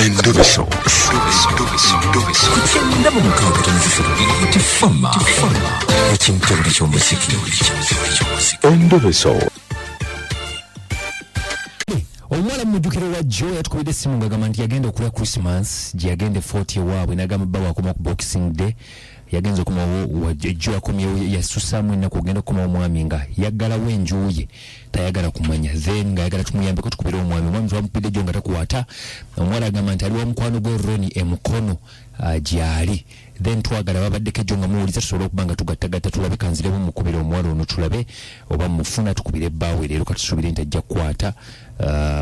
Endoveso. Kugenda mu mukaaga tifama ekintu buli ky'omuziki. Endoveso. Omwana mujjukiro wa Joe yatukubidde essimu ng'agamba nti yagenda okulya Christmas gye yagenda 40 ewaabwe n'agamba bba wakoma ku Boxing Day yagenza okumawo Joe akomyewo yasusaamu ennaku ogenda okukomawo omwami nga yaggalawo enju ye tayagala kumanya then ng'ayagala tumuyambeko tukubire omwami twamupidde Joe nga takwata omuwala agamba nti ali wa mukwano gwe Ronnie emukono gyali then twagala babaddeko Joe nga muwuliza tusobole okuba nga tugattagatta tulabe kanziremu mukubire omuwala ono tulabe oba mufuna tukubire bbaawe leero katusuubire nti ajja kukwata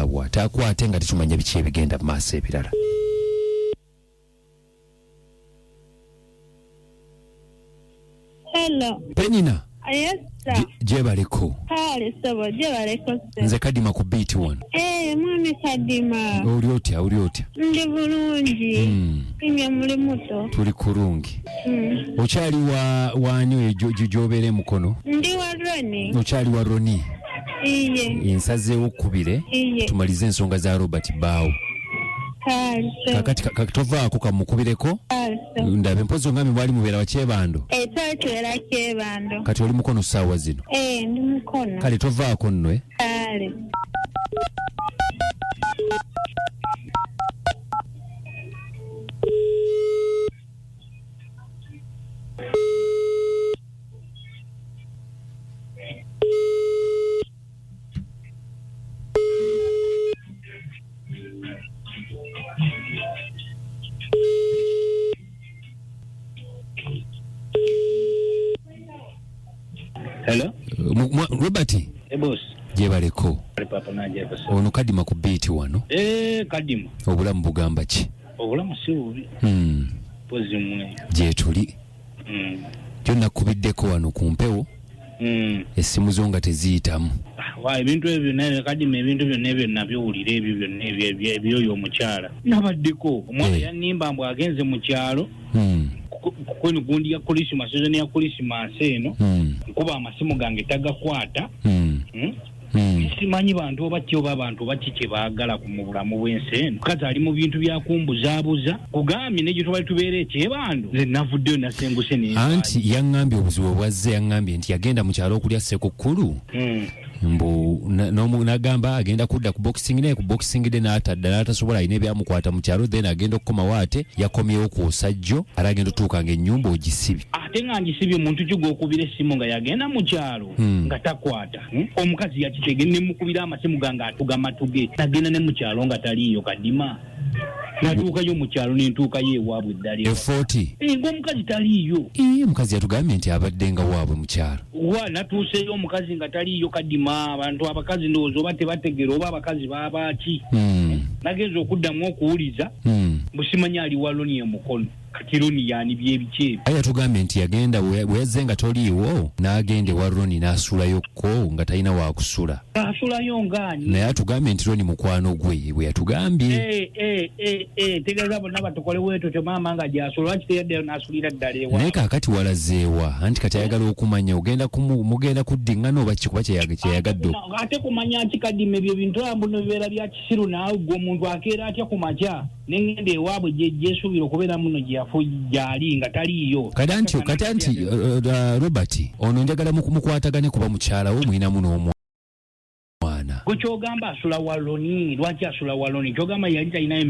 bw'ataakwate nga tetumanya biki ebigenda mu maaso ebirala. Hello. Penina. Yes, sir. Jebaleko. Kale sabo, jebaleko sir. Nze Kadima ku beat one. Mwami Kadima. Oli otya? Ndi bulungi. Imye muli muto. Tuli kurungi. Okyali wani oyo gy'obeera mukono? Ndi wa Ronnie. Okyali wa Ronnie. Iye. Ensazeewo kubire. Tumalize ensonga za Robert Bao. Kakati tovaako kamukubireko ndabe mpozi ongambi mwali mubeera wa Kyebando twatwera Kyebando kati oli mukono ssaawa zino ndi mukono kale tovaako nno kale Hello? Robert? Boss. Jebaleko. Papa naje boss. Ono Kadima ku beat wano. Kadima. Obulamu bugamba ki? Obulamu si bubi. Pozi mwe. Gye tuli. Kyonna kubiddeko wano ku mpewo. Essimu zo nga teziyitamu. Ebintu ebyo naye Kadima ebintu byonna ebyo nabyowulira ebyo byonna ebyoyo omukyala. Nabaddeko. Omwana yanimba mbw agenze mu kyalo. Kwenu gundi ya Christmas season ya Christmas eno nkuba amasimu gange tagakwata simanyi bantu obatyo babantu bakike baagala ku mubulamu bw'ensi eno kazi ali mu bintu bya kumbuzaabuza kugambye ne gye tubali tubeera Kyebando nze navuddeyo nasenguse ne anti yaŋŋambye obuzibu obwazze yaŋŋambye nti yagenda mu kyalo okulya Ssekukkulu mbu n'agamba agenda kudda ku Boxing Day n'atadda n'atasobola alina ebyamukwata mu kyalo then agenda okukomawo ate yakomyewo ku osajjo ara agenda otuuka ng'ennyumba ogisibye ate nga ngisibye omuntu ky'ogwokubira essimu nga yagenda mu kyalo nga takwata omukazi yakitege ne mukubira amasimu gange atugamatuge nagenda ne mu kyalo nga taliiyo Kadima natuukayo mu kyalo n'entuukayo ewaabwe eddala ng'omukazi taliiyo omukazi yatugambye nti abadde nga waabwe mu kyalo natuuseeyo omukazi nga taliiyo Kadima abantu abakazi ndowooza oba tebategera oba abakazi babaaki nagenza okuddamu okuwuliza busimanyi ali wa Ronnie emukono kati Ronnie yani byebiki aye yatugambye nti yagenda bwe yazze nga toliiwo n'agenda ewa Ronnie n'asulayokko nga talina waakusula asulayo ngaani naye atugambye nti Ronnie mukwano gwe bwe yatugambye tegeeza bonna batukolewo bwetyo kyo maama nga gyasula lwaki teyaddeyo n'asulira ddala ewa naye kaakati walazeewa anti kati ayagala okumanya mugenda kuddiŋŋana oba kikuba kyeyagadde ate kumanya ki Kadima ebyo bintu ambu nobibeera bya kisiru naawe gwe omuntu akeera atya ku makya n'engenda ewaabwe gyesuubira okubeera muno gyali nga taliiyo kati anti Robert ono njagala mukwatagane kuba mukyalawo mulinamu n'omwana gwe kyogamba asula wa Ronnie lwaki asula wa Ronnie kyogamba yali talinayo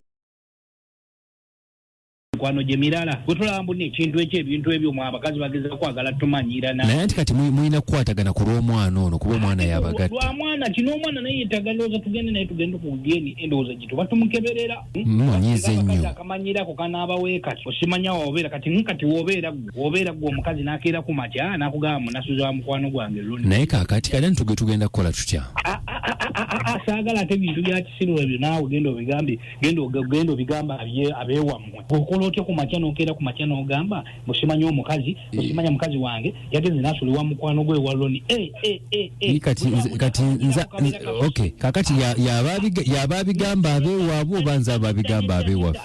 kwano gye mirala gwe tulaba mbu n'ekintu ekyo ebintu ebyo mu abakazi bageza kwagala tumanyirana naye anti kati mulina kukwatagana ku lw'omwana ono kuba omwana yabagatta lwa mwana kino omwana naye yeetaga ndowooza tugende naye tugende ku geni endowooza gye tuba tumukeberera mumanyiize nnyo akamanyirako kanaabaweeka osimanya waobeera kati wobeera gwe omukazi n'akeera ku makya n'akugamba munasuza wa mukwano gwange Ronnie naye kaakati kale nti tugenda kukola tutya saagala ate ebintu bya kisiru ebyo naawe genda obigamba abeewammwe okola otya ku makya n'okeera ku makya n'ogamba musimanya omukazi musimanya mukazi wange yagenze n'asuliwa mukwano gwe wa Ronnie kati okay kakati yaba abigamba abeewaabwe oba nze ababigamba abeewaffe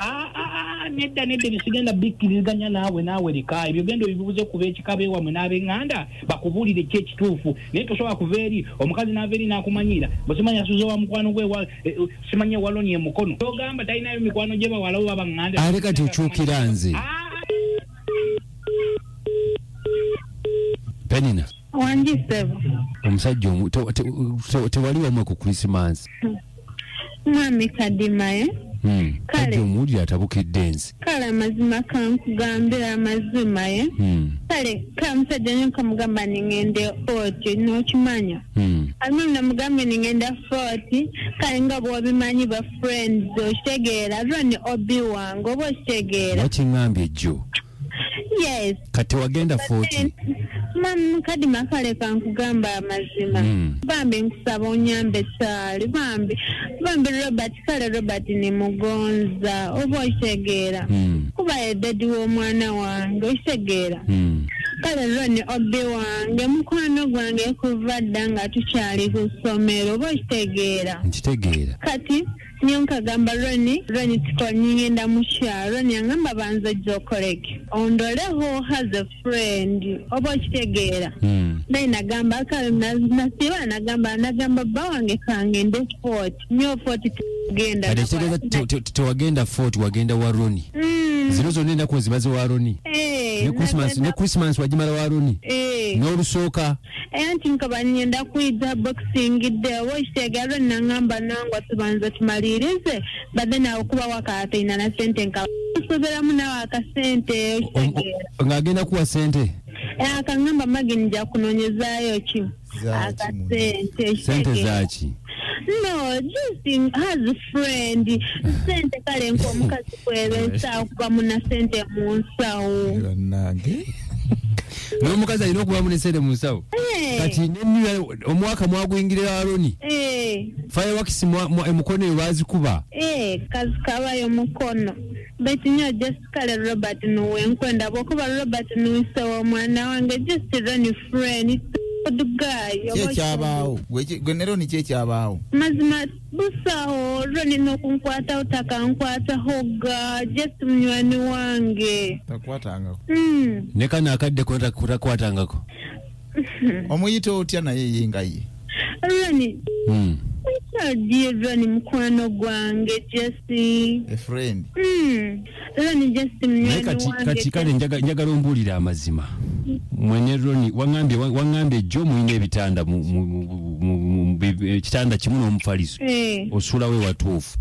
nedda bisigenda bikkiriziganya naawe lika ebyo genda bibuze kuba ekikabe wamwe n'ab'eŋŋanda bakubulire ki ekituufu naye tosobola kuva eri omukazi n'ava eri n'akumanyira bwesimanya asuze wa mukwano gwe simanye waloni emukono togamba talinayo mikwano gye bawalawo babaŋŋanda ate kati okyukira nze Penina wanjisebo omusajja tewali wamwe ku Christmas mwami Kadima kale omuwulire atabukidde nsi kale amazima kankugambira amazima kale kamusajja nyo kamugamba ningende 40 n'okimanya alimu namugambe ningenda 40 kale nga bw'obimanyi ba friends okitegeera lwani obi wange oba okitegeera wakiŋŋambye jjo yes kati wagenda 40 Kadima kale kankugamba amazima bambi nkusaba onyambe saali bambi Robert kale Robert ni mugonza oba okitegeera kuba edadi w'omwana wange okitegeera kale lwani obi wange mukwano gwange kuva dda nga tukyali ku ssomero oba okitegeera nkitegeera kati niyo nkagamba Roni tukonyingenda mukyalo Roni angamba banza jokoreki ondoleho has a friend oba okitegeera naye nagamba kale nasiba nagamba bba wange kangende 40 nyo 40 tugenda kale kitegeeza tewagenda 40 wagenda wa Roni zino zonna ennaku zibaze wa Roni ne Christmas wagimala wa Roni n'olusooka anti nkaba nyenda kuyita boxing day oba okitegeera Roni nangamba nangwa tubanza tumalirize badde nawe kuba wakaataina na sente nkaba nsoberamu nawe akasente okitegeera ng'agenda kuwa sente akangamba magi nja kunoonyezaayo ki akasente sente zaki no just has a friend sente kale nk'omukazi kwebesa kuba muna sente mu nsawo n'omukazi alina okubamu ne sente mu nsawo kati omwaka mwaguyingirira Aroni fireworks emukono eyo baazikuba kazi kabayo mukono beti nyo just kale Robert nuwenkwenda bwokuba Robert nuwisewo omwana wange just Roni friend kyekyabawo gwe ne Roni kyekyabaawo mazima busawo Roni nokunkwata utakankwataho ga just munywani wange takwatangako ne kana akadde kutakwatangako omuyita otya naye yengaye Roni Roni mukwano gwange Jesse a friend Roni just munywani wange kati kale njagala ombuulira amazima mwene Roni wangambye jjo muyina ebitanda mu kitanda kimu n'omufaliso osula we watuufu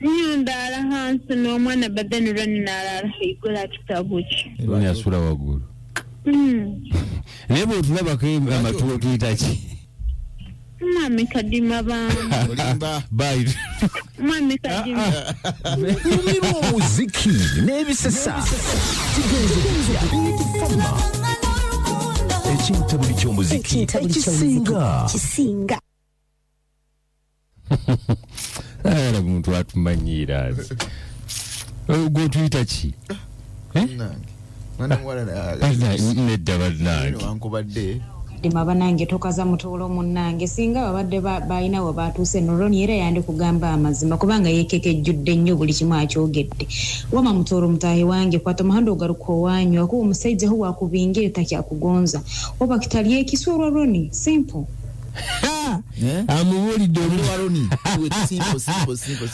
nyo ndaala hansi n'omwana badeni Roni n'alala haigula kitabu ki Roni asula waggulu naye bw'otulabako amatulo tuyita ki mwami Kadima olimba bye mwami Kadima Umiru omuziki n'ebisesa ekintabuli ky'omuziki ekisinga era muntu atumanyiira gwe tuyita ki nedda bannange wankubadde Kadima banange tokaza mutoolo munnange singa babadde balina we batuuse no Roni era yandi kugamba amazima kubanga yeekekejjudde nnyo buli kimu akyogedde wama mutoolo mutaahi wange kwata muhanda ogaluka owanywa kuba omusajja ho wakubingire takyakugonza oba kitali ekiswa Roni simple amubuulidde Roni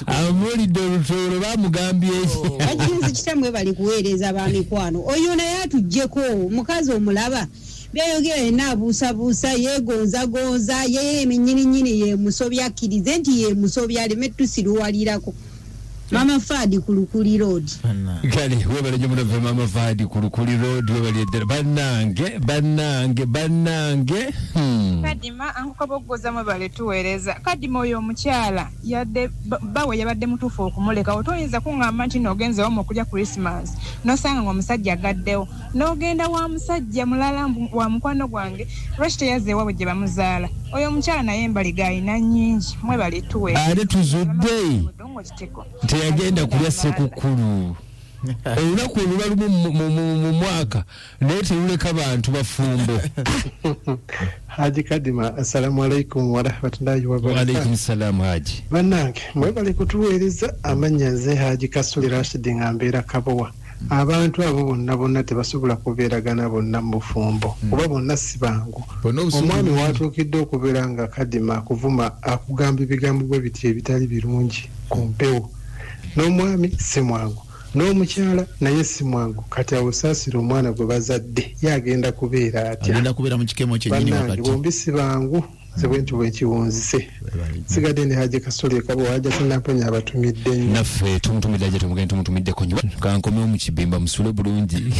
amubuulidde olutoolo baamugambye bagenzi kitamwe bali kuweereza bamikwano oyo naye atuggyeko mukazi omulaba byayogera yenna abuusabuusa yeegonzagonza ye eminyininyini yemusobya akkirize nti yemusobya aleme tusiruwalirako Mama Fadi ku Lukuli Road kale webale gye munave Mama Fadi ku Lukuli Road webale eddala bannange Kadima ankukabogoza mwe bale tuweereza Kadima oyo omukyala yadde bawe yabadde mutuufu okumuleka otoyinza kuŋŋamba nti n'ogenzewo mu okulya Christmas n'osanga ng'omusajja agaddewo n'ogenda wa musajja mulala wa mukwano gwange lwaki teyazeewa bwe gye bamuzaala oyo omukyala naye embaliga ayina nnyingi mwebale tuweereza ate tuzudde teyagenda kulya sekukulu olunaku olulalumu mu mwaka naye teruleka bantu bafumbo. Haji Kadima, assalamu alaikum wa rahmatullahi wa barakatuh. Wa alaikum salam Haji. Bannange mwebale kutuweereza amanya nze Haji Kasuli Rashid ngambeera Kabowa. Abantu abo bonna tebasobola kubeeragana bonna mu bufumbo kuba bonna si bangu. Omwami watuukidde okubeera nga Kadima akuvuma akugamba ebigambo bwe biti ebitali birungi ku mpewo. N'omwami si mwangu, n'omukyala naye si mwangu. Kati awusaasira omwana gwe bazadde yagenda kubeera atya? Agenda kubeera mu kikemo kyennyini wakati. Bombi si bangu. Sebwentu bwekiwunzise sigadde ne Haji Kasuli Kabowa ajja tunapenya abatumidde nnyo. Naffe tumutumidde ajja tumugende tumutumidde konyo kankomewo mu kibimba musule bulungi.